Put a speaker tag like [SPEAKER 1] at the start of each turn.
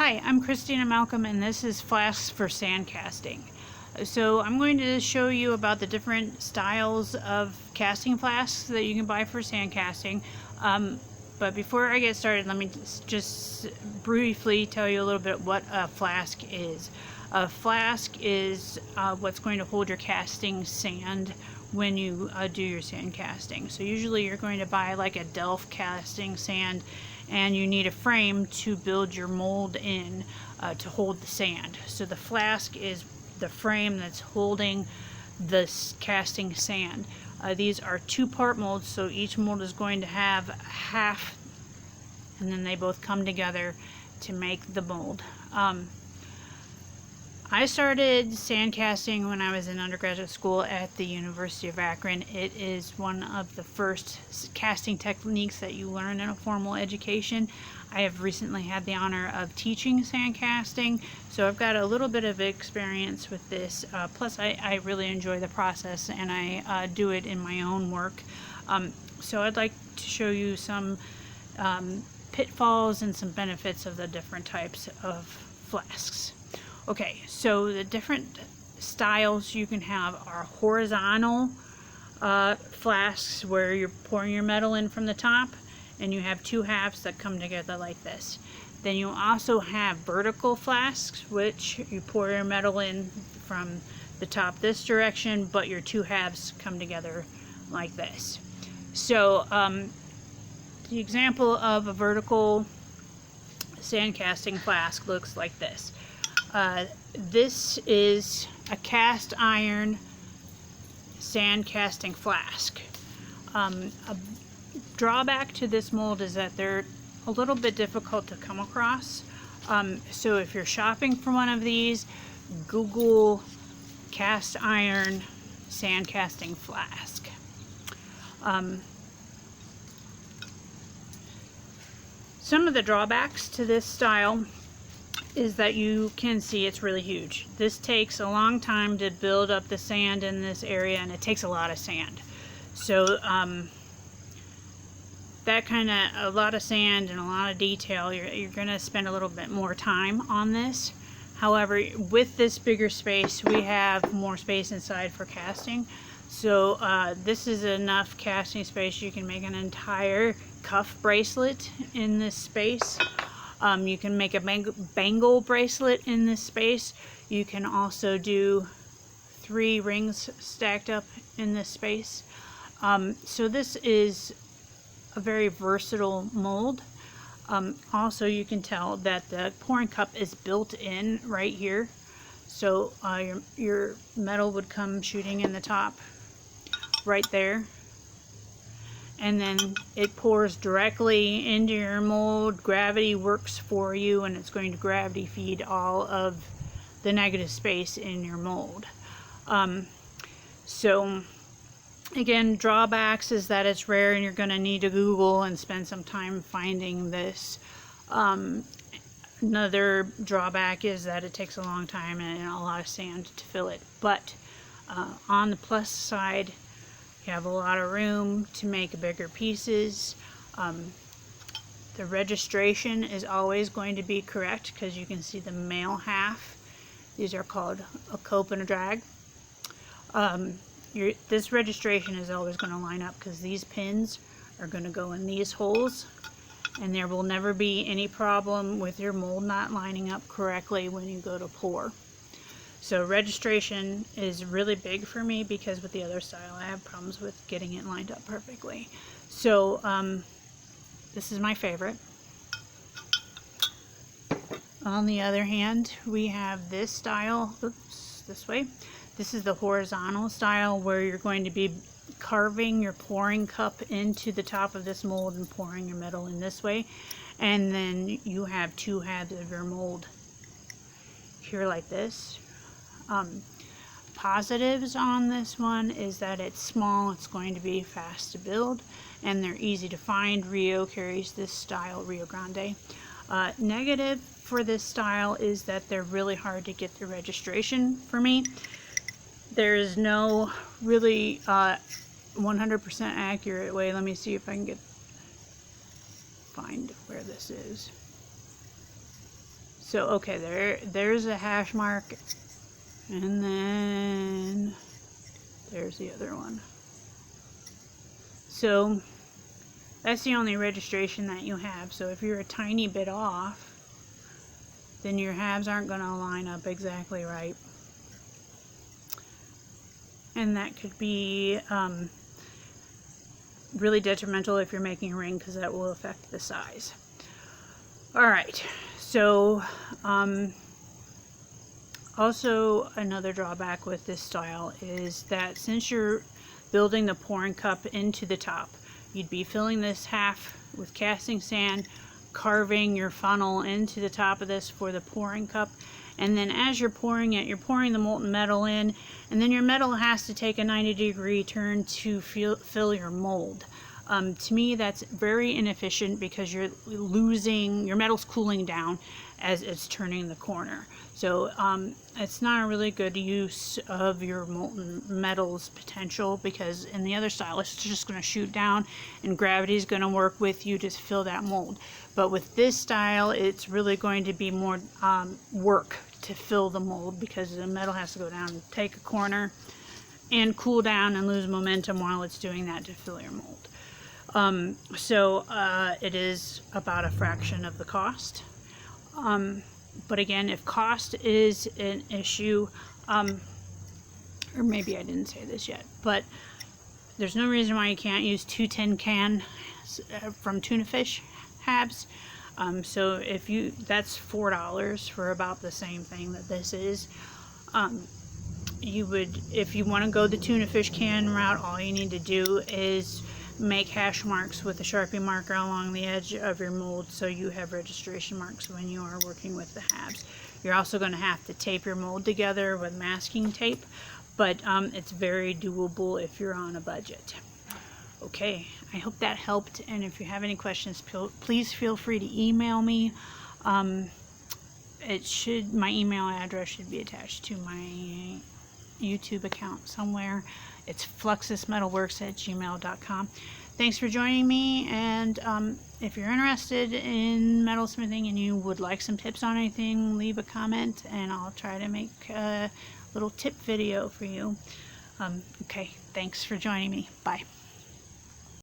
[SPEAKER 1] Hi, I'm Christina Malcolm, and this is Flasks for sand casting. So I'm going to show you about the different styles of casting flasks that you can buy for sand casting. But before I get started, let me just briefly tell you a little bit what a flask is. A flask is what's going to hold your casting sand when you do your sand casting. So usually you're going to buy like a Delft casting sand, and you need a frame to build your mold in to hold the sand. So the flask is the frame that's holding the casting sand. These are two-part molds, so each mold is going to have half, and then they both come together to make the mold. I started sand casting when I was in undergraduate school at the University of Akron. It is one of the first casting techniques that you learn in a formal education. I have recently had the honor of teaching sand casting, so I've got a little bit of experience with this. Plus I really enjoy the process, and I do it in my own work. So I'd like to show you some pitfalls and some benefits of the different types of flasks. Okay, so the different styles you can have are horizontal flasks, where you're pouring your metal in from the top, and you have two halves that come together like this. Then you also have vertical flasks, which you pour your metal in from the top this direction, but your two halves come together like this. So the example of a vertical sand casting flask looks like this. This is a cast iron sand casting flask. A drawback to this mold is that they're a little bit difficult to come across. So if you're shopping for one of these, Google cast iron sand casting flask. Some of the drawbacks to this style is that you can see it's really huge. This takes a long time to build up the sand in this area, and it takes a lot of sand. So that kind of, a lot of sand and a lot of detail, you're going to spend a little bit more time on this. However, with this bigger space, we have more space inside for casting. So this is enough casting space. You can make an entire cuff bracelet in this space. You can make a bangle bracelet in this space. You can also do 3 rings stacked up in this space. So this is a very versatile mold. Also, you can tell that the pouring cup is built in right here. So your metal would come shooting in the top right there, and then it pours directly into your mold. Gravity works for you, and it's going to gravity feed all of the negative space in your mold. So again, drawbacks is that it's rare, and you're going to need to Google and spend some time finding this. Another drawback is that it takes a long time and a lot of sand to fill it. But on the plus side, you have a lot of room to make bigger pieces. The registration is always going to be correct, because you can see the male half. These are called a cope and a drag. This registration is always going to line up, because these pins are going to go in these holes, and there will never be any problem with your mold not lining up correctly when you go to pour. So registration is really big for me, because with the other style I have problems with getting it lined up perfectly. So this is my favorite. On the other hand, we have this style. Oops, this way. This is the horizontal style, where you're going to be carving your pouring cup into the top of this mold and pouring your metal in this way. And then you have 2 halves of your mold here like this. Positives on this one is that it's small, it's going to be fast to build, and they're easy to find. Rio carries this style, Rio Grande. Negative for this style is that they're really hard to get the registration for me. There is no really 100% accurate way. Let me see if I can find where this is. So okay, there's a hash mark, and then there's the other one. So that's the only registration that you have. So if you're a tiny bit off, then your halves aren't going to line up exactly right. And that could be really detrimental if you're making a ring, because that will affect the size. Alright, so also another drawback with this style is that since you're building the pouring cup into the top, you'd be filling this half with casting sand, carving your funnel into the top of this for the pouring cup, and then as you're pouring it, you're pouring the molten metal in, and then your metal has to take a 90-degree turn to fill your mold. To me, that's very inefficient because you're losing, your metal's cooling down as it's turning the corner. So it's not a really good use of your molten metal's potential, because in the other style it's just going to shoot down and gravity is going to work with you to fill that mold. But with this style, it's really going to be more work to fill the mold, because the metal has to go down and take a corner and cool down and lose momentum while it's doing that to fill your mold. So it is about a fraction of the cost. But again, if cost is an issue, or maybe I didn't say this yet, but there's no reason why you can't use 2 tin cans from tuna fish halves. So if you, that's $4 for about the same thing that this is. You would, if you want to go the tuna fish can route, all you need to do is make hash marks with a Sharpie marker along the edge of your mold, so you have registration marks when you are working with the halves. You're also going to have to tape your mold together with masking tape, but it's very doable if you're on a budget. Okay, I hope that helped, and if you have any questions, please feel free to email me. My email address should be attached to my YouTube account somewhere. It's fluxusmetalworks@gmail.com. Thanks for joining me, and if you're interested in metalsmithing and you would like some tips on anything, leave a comment and I'll try to make a little tip video for you. Okay, thanks for joining me. Bye.